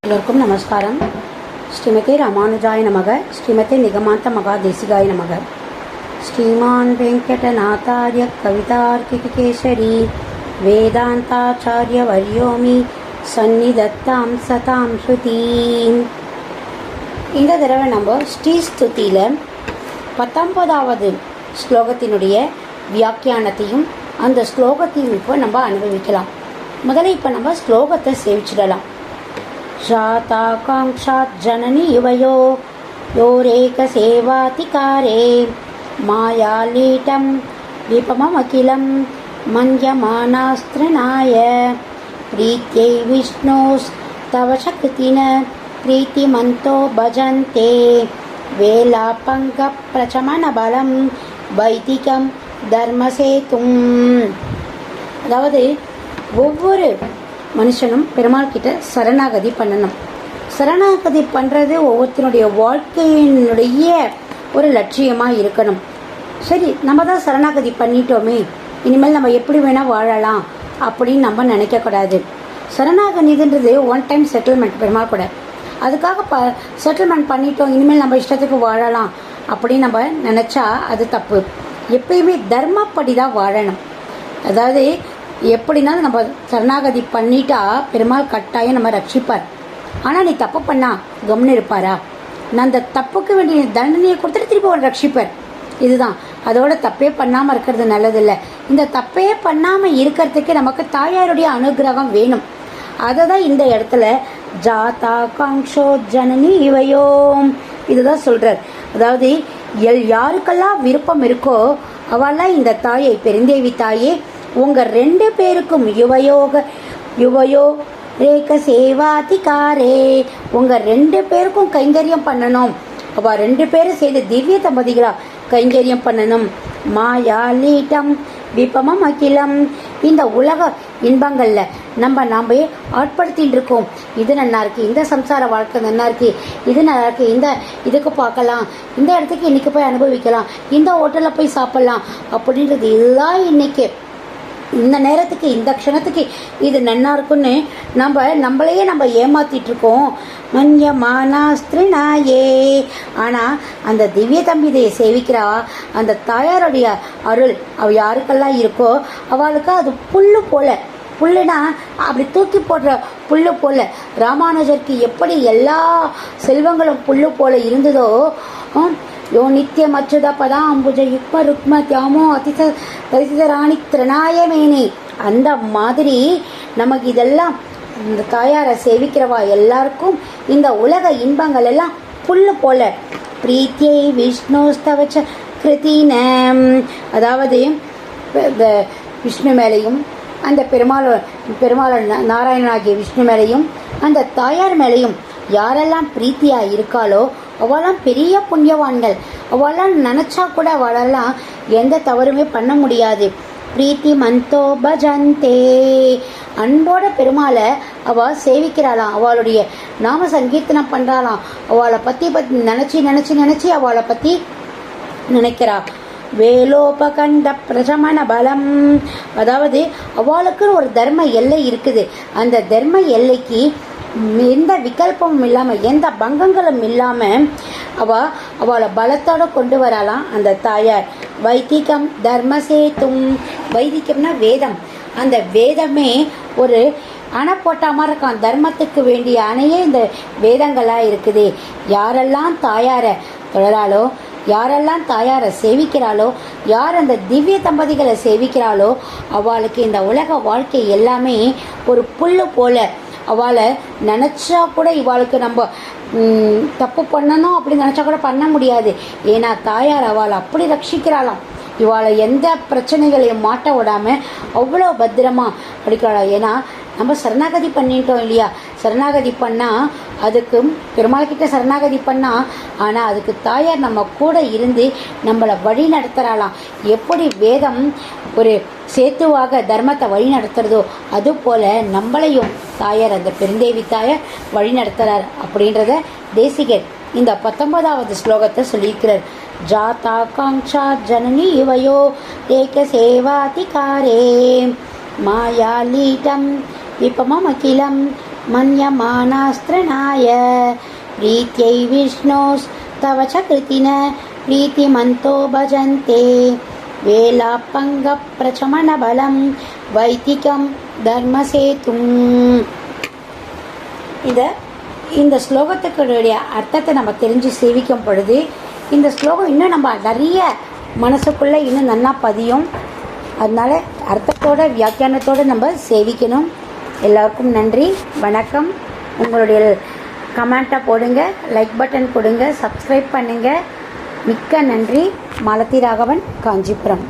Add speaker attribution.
Speaker 1: எல்லோருக்கும் நமஸ்காரம். ஸ்ரீமதே ராமானுஜாய நமக. ஸ்ரீமதே நிகமாந்த மகாதேசிகாய நமக. ஸ்ரீமான் வெங்கடநாதார்ய கவிதார்க்கிகேசரி வேதாந்தாச்சாரிய வர்யோமி சந்நிதத்தாம் சதாம் ஸ்ருதீம். இந்த தடவை நம்ம ஸ்ரீஸ்துதியில் 19வது ஸ்லோகத்தினுடைய வியாக்கியானத்தையும் அந்த ஸ்லோகத்தையும் இப்போ நம்ம அனுபவிக்கலாம். முதல்ல இப்போ நம்ம ஸ்லோகத்தை சேவிச்சிடலாம். ஷாதாகாங்ஷாத் ஜனனி யுவயோ யோரேக சேவாதிகாரே மாயாலீட்டம் விபமமகிலம் மன்யமானாஸ்திரநாய பிரீத்யை விஷ்ணோஸ் தவ சக்தின பிரீத்திமந்தோ பஜந்தே வேலாபங்க பிரச்சமன பலம் வைதிகம் தர்மசேதும். அதாவது ஒவ்வொரு மனுஷனும் பெருமாள் கிட்ட சரணாகதி பண்ணணும். சரணாகதி பண்ணுறது ஒவ்வொருத்தனுடைய வாழ்க்கையினுடைய ஒரு லட்சியமாக இருக்கணும். சரி, நம்ம தான் சரணாகதி பண்ணிட்டோமே, இனிமேல் நம்ம எப்படி வேணால் வாழலாம் அப்படின்னு நம்ம நினைக்கக்கூடாது. சரணாகதின்றது ஒன் டைம் செட்டில்மெண்ட் பெருமாள் கூட. அதுக்காக செட்டில்மெண்ட் பண்ணிட்டோம், இனிமேல் நம்ம இஷ்டத்துக்கு வாழலாம் அப்படின்னு நம்ம நினச்சா அது தப்பு. எப்பயுமே தர்மப்படி தான் வாழணும். அதாவது எப்படினாலும் நம்ம சரணாகதி பண்ணிட்டா பெருமாள் கட்டாயம் நம்ம ரட்சிப்பார். ஆனால் நீ தப்பு பண்ணா கம்னு இருப்பாரா? நான் அந்த தப்புக்கு வேண்டிய தண்டனையை கொடுத்துட்டு திருப்பி ஒரு ரட்சிப்பார். இதுதான். அதோட தப்பே பண்ணாமல் இருக்கிறது நல்லதில்லை. இந்த தப்பே பண்ணாமல் இருக்கிறதுக்கு நமக்கு தாயாருடைய அனுகிரகம் வேணும். அதை தான் இந்த இடத்துல ஜாதா காங்ஷோ ஜனனி இவையோம் இதுதான் சொல்கிறார். அதாவது யாருக்கெல்லாம் விருப்பம் இருக்கோ அவெல்லாம் இந்த தாயை, பெருந்தேவி தாயே, உங்கள் 2 பேருக்கும் யுவயோ ரேக சேவாதிகாரே, உங்கள் 2 பேருக்கும் கைங்கரியம் பண்ணணும். அவள் 2 பேரும் செய்த திவ்ய தம்பதிகளா கைங்கரியம் பண்ணணும். மாயாலீட்டம் விபமம் அகிலம், இந்த உலக இன்பங்களில் நாம் ஆட்படுத்தின்னு இருக்கோம். இது நல்லா இருக்குது, இந்த சம்சார வாழ்க்கை நல்லா இருக்குது, இது நல்லா இருக்குது, இந்த இதுக்கு பார்க்கலாம், இந்த இடத்துக்கு இன்றைக்கி போய் அனுபவிக்கலாம், இந்த ஹோட்டலில் போய் சாப்பிட்லாம் அப்படின்றது இதுதான் இன்னைக்கு இந்த நேரத்துக்கு இந்த க்ஷணத்துக்கு இது நன்னா இருக்குன்னு நம்மளையே ஏமாத்திட்டு இருக்கோம். மன்யமானாஸ்திரிநாயே, ஆனால் அந்த திவ்ய தம்பிதையை சேவிக்கிறா அந்த தாயாருடைய அருள் அவ யாருக்கெல்லாம் இருக்கோ அவளுக்கு அது புல்லு போல. புல்லுனா அப்படி தூக்கி போடுற புல்லு போல. ராமானுஜருக்கு எப்படி எல்லா செல்வங்களும் புல்லு போல இருந்ததோ, யோ நித்தியம் அச்சுத பதா அம்புஜ யுக்ம ருக்ம தியாமோ அதிசராணி திரணாயமேனி, அந்த மாதிரி நமக்கு இதெல்லாம் இந்த தாயாரை சேவிக்கிறவா எல்லாருக்கும் இந்த உலக இன்பங்கள் எல்லாம் புல்லு போல. பிரீத்தியை விஷ்ணுஸ்தவச்ச கிருத்தினம், அதாவது இந்த விஷ்ணு மேலையும் அந்த பெருமாள் நாராயணனாகிய விஷ்ணு மேலையும் அந்த தாயார் மேலையும் யாரெல்லாம் பிரீத்தியாக இருக்காளோ அவெல்லாம் பெரிய புண்ணியவான்கள். அவெல்லாம் நினச்சா கூட அவளெல்லாம் எந்த தவறுமே பண்ண முடியாது. பிரீத்தி மந்தோ பஜந்தே, அன்போட பெருமாளை அவள் சேவிக்கிறாளாம், அவளுடைய நாம சங்கீர்த்தனம் பண்ணுறாளாம், அவளை பற்றி நினச்சி அவளை பற்றி நினைக்கிறா. வேலோபகண்ட பிரசமன பலம், அதாவது அவளுக்குன்னு ஒரு தர்ம எல்லை இருக்குது. அந்த தர்ம எல்லைக்கு எந்த விகல்பமும் இல்லாமல் எந்த பங்கங்களும் இல்லாமல் அவளை பலத்தோடு கொண்டு வரலாம் அந்த தாயார். வைதிகம் தர்மசேதும், வைதிகம்னா வேதம். அந்த வேதமே ஒரு அணை போட்ட மாதிரி இருக்கான். தர்மத்துக்கு வேண்டிய அணையே இந்த வேதங்களாக இருக்குது. யாரெல்லாம் தாயாரை தொடராளோ, யாரெல்லாம் தாயாரை சேவிக்கிறாளோ, யார் அந்த திவ்ய தம்பதிகளை சேவிக்கிறாளோ அவளுக்கு இந்த உலக வாழ்க்கை எல்லாமே ஒரு புல்லு போல. அவளை நினச்சா கூட இவாளுக்கு நம்ம தப்பு பண்ணணும் அப்படின்னு நினச்சா கூட பண்ண முடியாது. ஏன்னா தாயார் அவளை அப்படி ரட்சிக்கிறாளாம். இவாளை எந்த பிரச்சனைகளையும் மாட்ட விடாமல் அவ்வளோ பத்திரமா படிக்கிறாளாம். ஏன்னா நம்ம சரணாகதி பண்ணிட்டோம் இல்லையா? சரணாகதி பண்ணால் அதுக்கு பெருமாள்கிட்ட சரணாகதி பண்ணால், ஆனால் அதுக்கு தாயார் நம்ம கூட இருந்து நம்மளை வழி நடத்துகிறாளாம். எப்படி வேதம் ஒரு சேத்துவாக தர்மத்தை வழி நடத்துறதோ அதுபோல் நம்மளையும் தாயார், அந்த பெருந்தேவி தாயார் வழி நடத்துகிறார் அப்படின்றத தேசிகர் இந்த 19வது ஸ்லோகத்தை சொல்லியிருக்கிறார். ஜாதா காங்ஷா ஜனனி இவையோ ஏக சேவாதிகாரே மாயாலீட்டம் விபமம் அகிலம் मन्यमानास्त्रणाय प्रीत्यै विष्णोस्तव च कृतिन प्रीतिमन्तो भजन्ते वेलापङ्गप्रचमनबलं வைதிகம் தர்மசேதும். இந்த ஸ்லோகத்துக்குடைய அர்த்தத்தை நம்ம தெரிஞ்சு சேவிக்கும் பொழுது இந்த ஸ்லோகம் இன்னும் நம்ம நிறைய மனசுக்குள்ளே இன்னும் நல்லா பதியும். அதனால அர்த்தத்தோட வியாக்கியானத்தோடு நம்ம சேவிக்கணும். எல்லாருக்கும் நன்றி, வணக்கம். உங்களுடைய கமெண்ட்டை போடுங்க, லைக் பட்டன் கொடுங்க, சப்ஸ்கிரைப் பண்ணுங்கள். மிக்க நன்றி. மாலதி ராகவன், காஞ்சிபுரம்.